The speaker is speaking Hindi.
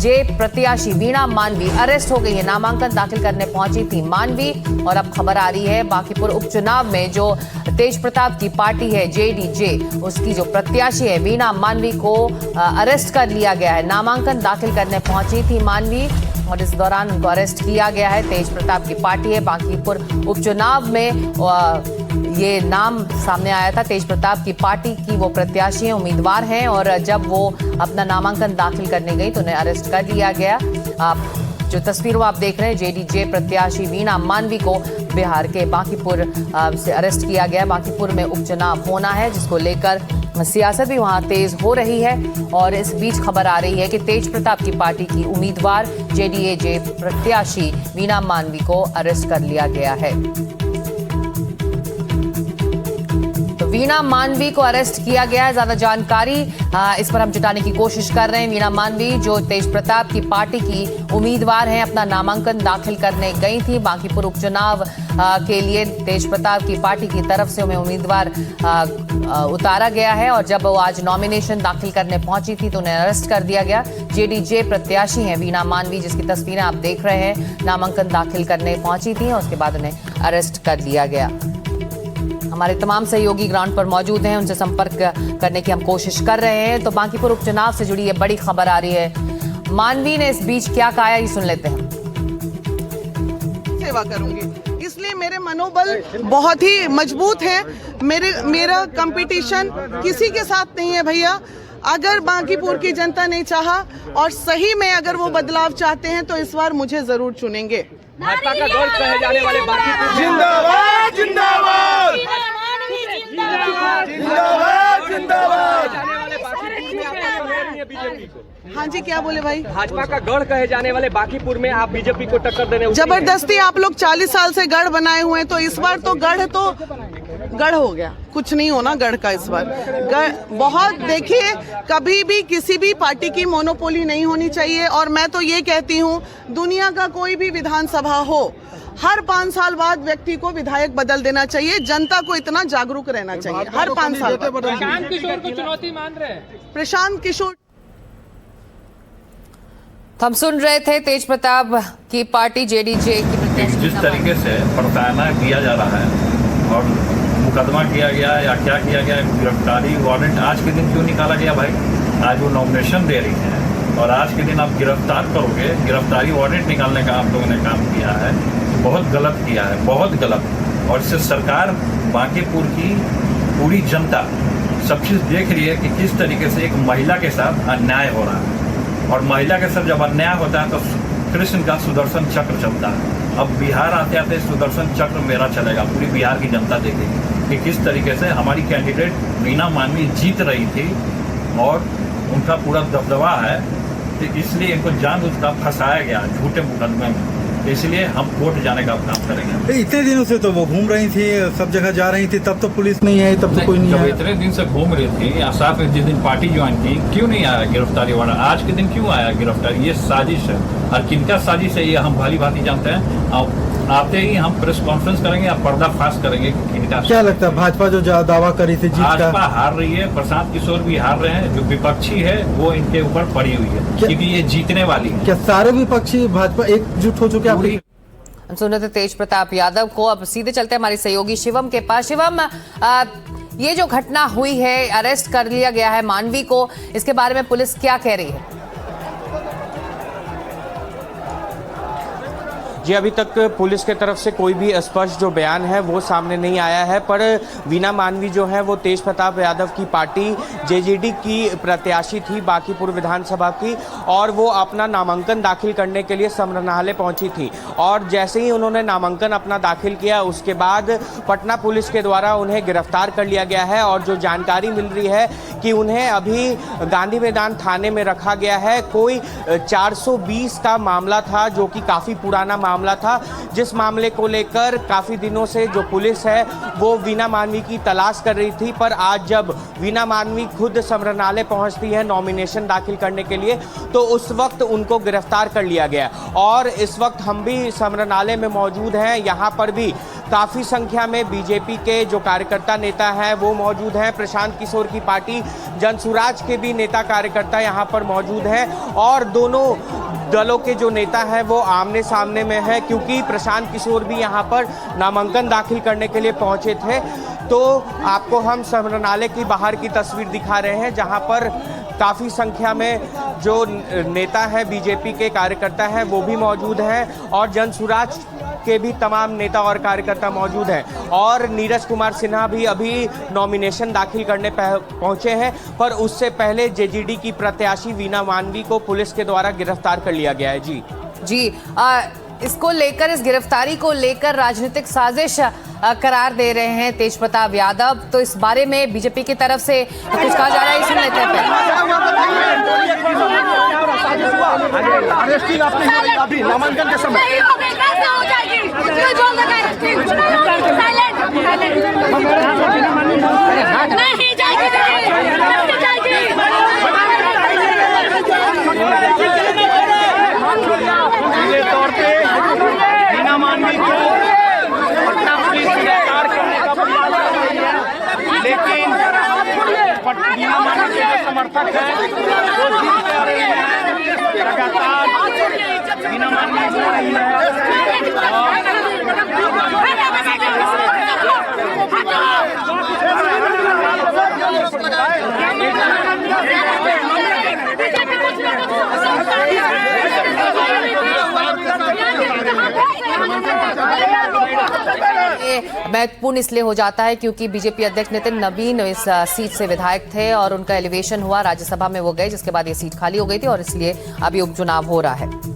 जे प्रत्याशी वीणा मानवी अरेस्ट हो गई है। नामांकन दाखिल करने पहुंची थी मानवी और अब खबर आ रही है बांकीपुर उपचुनाव में जो तेज प्रताप की पार्टी है जेडीजे, उसकी जो प्रत्याशी है वीणा मानवी को अरेस्ट कर लिया गया है। नामांकन दाखिल करने पहुंची थी मानवी और इस दौरान उनको अरेस्ट किया गया है। तेज प्रताप की पार्टी है। बांकीपुर उपचुनाव में ये नाम सामने आया था। तेज प्रताप की पार्टी की वो प्रत्याशी हैं, उम्मीदवार हैं और जब वो अपना नामांकन दाखिल करने गई तो उन्हें अरेस्ट कर लिया गया। जो तस्वीरों आप देख रहे हैं, जेडीजे प्रत्याशी वीणा मानवी को बिहार के बांकीपुर से अरेस्ट किया गया। बांकीपुर में उपचुनाव होना है जिसको लेकर सियासत भी वहां तेज हो रही है और इस बीच खबर आ रही है कि तेज प्रताप की पार्टी की उम्मीदवार जेडीजे प्रत्याशी वीणा मानवी को अरेस्ट कर लिया गया है। वीणा मानवी को अरेस्ट किया गया है। ज्यादा जानकारी इस पर हम जुटाने की कोशिश कर रहे हैं। वीणा मानवी जो तेज प्रताप की पार्टी की उम्मीदवार हैं, अपना नामांकन दाखिल करने गई थी बांकीपुर उपचुनाव के लिए। तेज प्रताप की पार्टी की तरफ से उन्हें उम्मीदवार उतारा गया है और जब वो आज नॉमिनेशन दाखिल करने पहुंची थी तो उन्हें अरेस्ट कर दिया गया। जेडीजे प्रत्याशी हैं वीणा मानवी, जिसकी तस्वीरें आप देख रहे हैं। नामांकन दाखिल करने पहुंची थी और उसके बाद उन्हें अरेस्ट कर लिया गया। हमारे तमाम सहयोगी ग्राउंड पर मौजूद हैं, उनसे संपर्क करने की हम कोशिश कर रहे हैं। तो बांकीपुर उपचुनाव से जुड़ी ये बड़ी खबर आ रही है। मानवी ने इस बीच क्या कहा, ये सुन लेते हैं। सेवा करूंगी, इसलिए मेरे मनोबल बहुत ही मजबूत है। मेरा कंपटीशन किसी के साथ नहीं है भैया। अगर बांकीपुर की जनता ने चाहा और सही में अगर वो बदलाव चाहते हैं तो इस बार मुझे जरूर चुनेंगे। भाजपा का गढ़ कहे जाने वाले बांकीपुर जिंदाबाद जिंदाबाद जिंदाबाद जिंदाबाद। हाँ जी, क्या बोले भाई? भाजपा का गढ़ कहे जाने वाले बांकीपुर में आप बीजेपी को टक्कर देने जबरदस्ती आप लोग 40 साल से गढ़ बनाए हुए हैं, तो इस बार तो गढ़ हो गया, कुछ नहीं होना गढ़ का इस बार। गढ़ बहुत, देखिए कभी भी किसी भी पार्टी की मोनोपोली नहीं होनी चाहिए। और मैं तो ये कहती हूँ, दुनिया का कोई भी विधानसभा हो, हर 5 साल बाद व्यक्ति को विधायक बदल देना चाहिए। जनता को इतना जागरूक रहना चाहिए हर 5 साल बाद। प्रशांत किशोर को चुनौती मान रहे हैं। प्रशांत किशोर, हम सुन रहे थे तेज प्रताप की पार्टी जेडीजे की प्रत्याशी। जिस तरीके से प्रताड़ना किया जा रहा है और मुकदमा किया गया या क्या किया गया, गिरफ्तारी वारंट आज के दिन क्यों निकाला गया भाई? आज वो नॉमिनेशन दे रही है और आज के दिन आप गिरफ्तार करोगे, गिरफ्तारी वारंट निकालने का आप लोगों ने काम किया है, बहुत गलत किया है, बहुत गलत। और इससे सरकार, बांकीपुर की पूरी जनता सब चीज़ देख रही है कि किस तरीके से एक महिला के साथ अन्याय हो रहा है। और महिला के साथ जब अन्याय होता है तो कृष्ण का सुदर्शन चक्र चलता है। अब बिहार आते आते सुदर्शन चक्र मेरा चलेगा, पूरी बिहार की जनता देखेगी कि किस तरीके से हमारी कैंडिडेट वीणा मानवी जीत रही थी और उनका पूरा दबदबा है। तो इसलिए इनको जानबूझकर फंसाया गया झूठे मुकदमे में, इसलिए हम कोर्ट जाने का काम करेंगे। इतने दिनों से तो वो घूम रही थी, सब जगह जा रही थी, तब तो पुलिस नहीं है, तब तो कोई नहीं है। जब इतने दिन से घूम रही थी या साथ में जिस दिन पार्टी ज्वाइन की, क्यों नहीं आया गिरफ्तारी वारंट? आज के दिन क्यों आया गिरफ्तारी? ये साजिश है। और किनका साजिश है ये हम भली भांति जानते हैं। आते ही हम प्रेस कॉन्फ्रेंस करेंगे या पर्दाफाश करेंगे कि किनका। क्या लगता है भाजपा जो दावा करी थी जीत का? भाजपा हार रही है, प्रशांत किशोर भी हार रहे हैं, जो विपक्षी है वो इनके ऊपर पड़ी हुई है क्योंकि ये जीतने वाली है। क्या सारे विपक्षी भाजपा एकजुट हो चुके हैं? हम सुन रहे थे तेज प्रताप यादव को। अब सीधे चलते हैं हमारे सहयोगी शिवम के पास। शिवम, ये जो घटना हुई है, अरेस्ट कर लिया गया है मानवी को, इसके बारे में पुलिस क्या कह रही है? जी, अभी तक पुलिस के तरफ से कोई भी स्पष्ट जो बयान है वो सामने नहीं आया है, पर वीणा मानवी जो है वो तेज प्रताप यादव की पार्टी जेजेडी की प्रत्याशी थी बांकीपुर विधानसभा की और वो अपना नामांकन दाखिल करने के लिए समरनालय पहुंची थी। और जैसे ही उन्होंने नामांकन अपना दाखिल किया उसके बाद पटना पुलिस के द्वारा उन्हें गिरफ्तार कर लिया गया है। और जो जानकारी मिल रही है कि उन्हें अभी गांधी मैदान थाने में रखा गया है। कोई 420 का मामला था जो कि काफ़ी पुराना मामला था, जिस मामले को लेकर काफ़ी दिनों से जो पुलिस है वो वीणा मानवी की तलाश कर रही थी। पर आज जब वीणा मानवी खुद समरनालय पहुंचती है नॉमिनेशन दाखिल करने के लिए तो उस वक्त उनको गिरफ्तार कर लिया गया। और इस वक्त हम भी समरनालय में मौजूद हैं, यहाँ पर भी काफ़ी संख्या में बीजेपी के जो कार्यकर्ता नेता हैं वो मौजूद हैं। प्रशांत किशोर की पार्टी जनसुराज के भी नेता कार्यकर्ता यहाँ पर मौजूद हैं और दोनों दलों के जो नेता हैं वो आमने सामने में है, क्योंकि प्रशांत किशोर भी यहाँ पर नामांकन दाखिल करने के लिए पहुंचे थे। तो आपको हम संग्रहालय की बाहर की तस्वीर दिखा रहे हैं, जहां पर काफ़ी संख्या में जो नेता हैं बीजेपी के कार्यकर्ता हैं वो भी मौजूद हैं और जनसुराज के भी तमाम नेता और कार्यकर्ता मौजूद हैं। और नीरज कुमार सिन्हा भी अभी नॉमिनेशन दाखिल करने पहुंचे हैं, पर उससे पहले जेजेडी की प्रत्याशी वीना मानवी को पुलिस के द्वारा गिरफ्तार कर लिया गया है। जी इसको लेकर, इस गिरफ्तारी को लेकर राजनीतिक साजिश करार दे रहे हैं तेज प्रताप यादव। तो इस बारे में बीजेपी की तरफ से कुछ कहा जा रहा है, सुन लेते हैं। अभी नामांकन के समय तौर पे वीना मानवी को पटना पुलिस गिरफ्तार करने का प्रयास कर रही है, लेकिन वीना मानवी के जो समर्थक हैं वो जीतते आ रहे हैं। लगातार वीना मानवी बोल रही महत्वपूर्ण इसलिए हो जाता है क्योंकि बीजेपी अध्यक्ष नितिन नवीन इस सीट से विधायक थे और उनका एलिवेशन हुआ, राज्यसभा में वो गए, जिसके बाद ये सीट खाली हो गई थी और इसलिए अभी उपचुनाव हो रहा है।